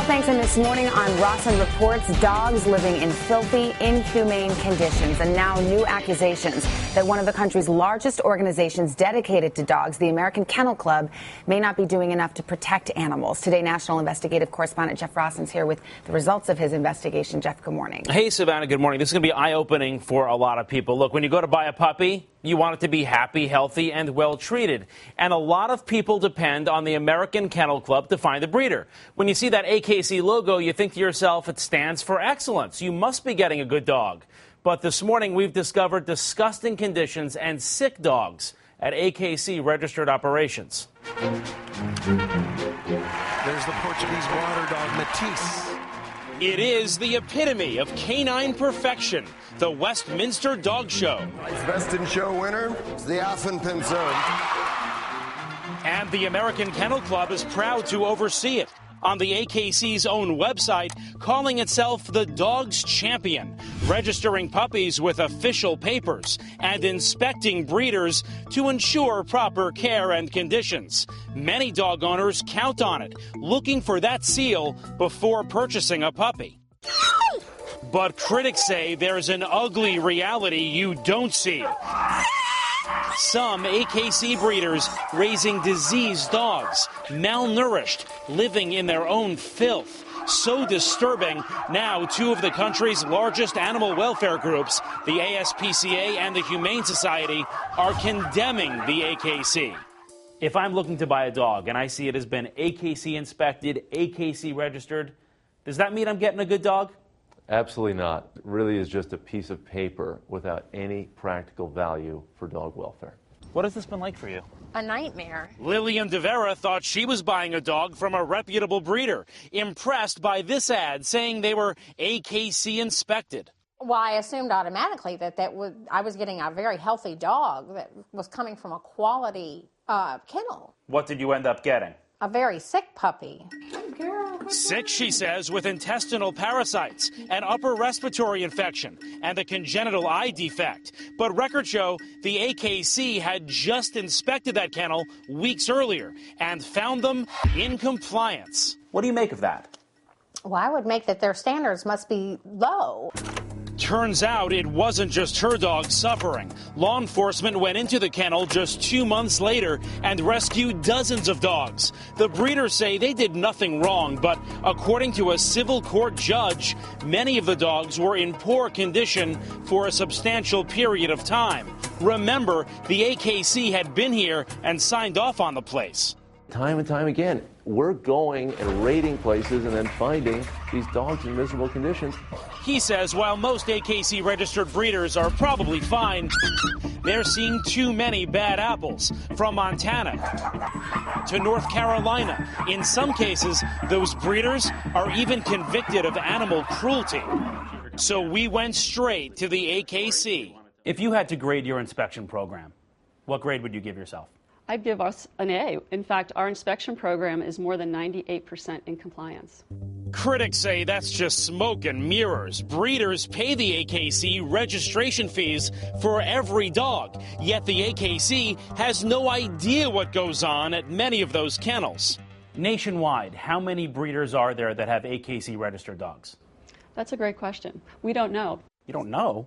All thanks in this morning on Rossen reports dogs living in filthy, inhumane conditions, and now new accusations that one of the country's largest organizations dedicated to dogs, the American Kennel Club, may not be doing enough to protect animals. Today, national investigative correspondent Jeff Rossen's here with the results of his investigation. Jeff, good morning. Hey, Savannah, good morning. This is going to be eye-opening for a lot of people. Look, when you go to buy a puppy, you want it to be happy, healthy, and well-treated. And a lot of people depend on the American Kennel Club to find the breeder. When you see that AKC logo, you think to yourself, it stands for excellence. You must be getting a good dog. But this morning, we've discovered disgusting conditions and sick dogs at AKC-registered operations. There's the Portuguese water dog, Matisse. It is the epitome of canine perfection, the Westminster Dog Show. Its best in show winner is the Affenpinsel. And the American Kennel Club is proud to oversee it. On the AKC's own website, calling itself the Dog's Champion, registering puppies with official papers and inspecting breeders to ensure proper care and conditions. Many dog owners count on it, looking for that seal before purchasing a puppy. But critics say there's an ugly reality you don't see. Some AKC breeders raising diseased dogs, malnourished, living in their own filth. So disturbing, now two of the country's largest animal welfare groups, the ASPCA and the Humane Society, are condemning the AKC. If I'm looking to buy a dog and I see it has been AKC inspected, AKC registered, does that mean I'm getting a good dog? Absolutely not. It really is just a piece of paper without any practical value for dog welfare. What has this been like for you? A nightmare. Lillian De Vera thought she was buying a dog from a reputable breeder, impressed by this ad saying they were AKC inspected. Well, I assumed automatically that I was getting a very healthy dog that was coming from a quality kennel. What did you end up getting? A very sick puppy. Sick, she says, with intestinal parasites, an upper respiratory infection, and a congenital eye defect. But records show the AKC had just inspected that kennel weeks earlier and found them in compliance. What do you make of that? Well, I would make that their standards must be low. Turns out it wasn't just her dog suffering. Law enforcement went into the kennel just 2 months later and rescued dozens of dogs. The breeders say they did nothing wrong, but according to a civil court judge, many of the dogs were in poor condition for a substantial period of time. Remember, the AKC had been here and signed off on the place. Time and time again, we're going and raiding places and then finding these dogs in miserable conditions. He says while most AKC-registered breeders are probably fine, they're seeing too many bad apples. From Montana to North Carolina. In some cases, those breeders are even convicted of animal cruelty. So we went straight to the AKC. If you had to grade your inspection program, what grade would you give yourself? I'd give us an A. In fact, our inspection program is more than 98% in compliance. Critics say that's just smoke and mirrors. Breeders pay the AKC registration fees for every dog, yet the AKC has no idea what goes on at many of those kennels. Nationwide, how many breeders are there that have AKC registered dogs? That's a great question. We don't know. You don't know?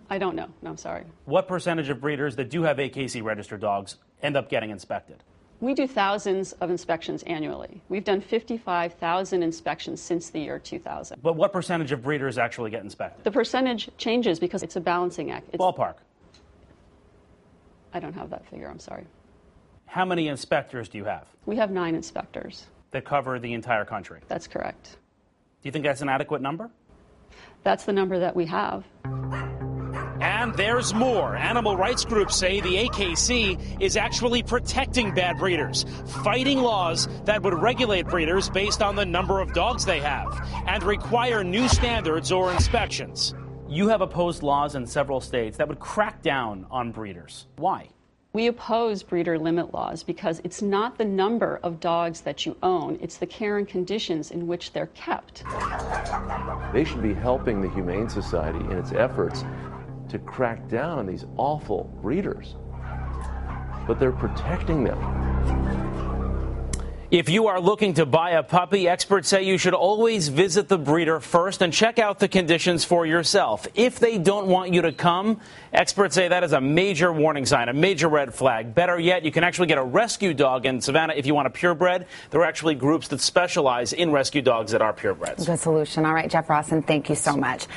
I don't know. No, I'm sorry. What percentage of breeders that do have AKC registered dogs end up getting inspected? We do thousands of inspections annually. We've done 55,000 inspections since the year 2000. But what percentage of breeders actually get inspected? The percentage changes because it's a balancing act. Ballpark. I don't have that figure, I'm sorry. How many inspectors do you have? We have 9 inspectors. That cover the entire country? That's correct. Do you think that's an adequate number? That's the number that we have. And there's more. Animal rights groups say the AKC is actually protecting bad breeders, fighting laws that would regulate breeders based on the number of dogs they have, and require new standards or inspections. You have opposed laws in several states that would crack down on breeders. Why? We oppose breeder limit laws because it's not the number of dogs that you own, it's the care and conditions in which they're kept. They should be helping the Humane Society in its efforts to crack down on these awful breeders, but they're protecting them. If you are looking to buy a puppy, experts say you should always visit the breeder first and check out the conditions for yourself. If they don't want you to come, experts say that is a major warning sign, a major red flag. Better yet, you can actually get a rescue dog in Savannah if you want a purebred. There are actually groups that specialize in rescue dogs that are purebreds. Good solution. All right, Jeff Rossen, thank you so much.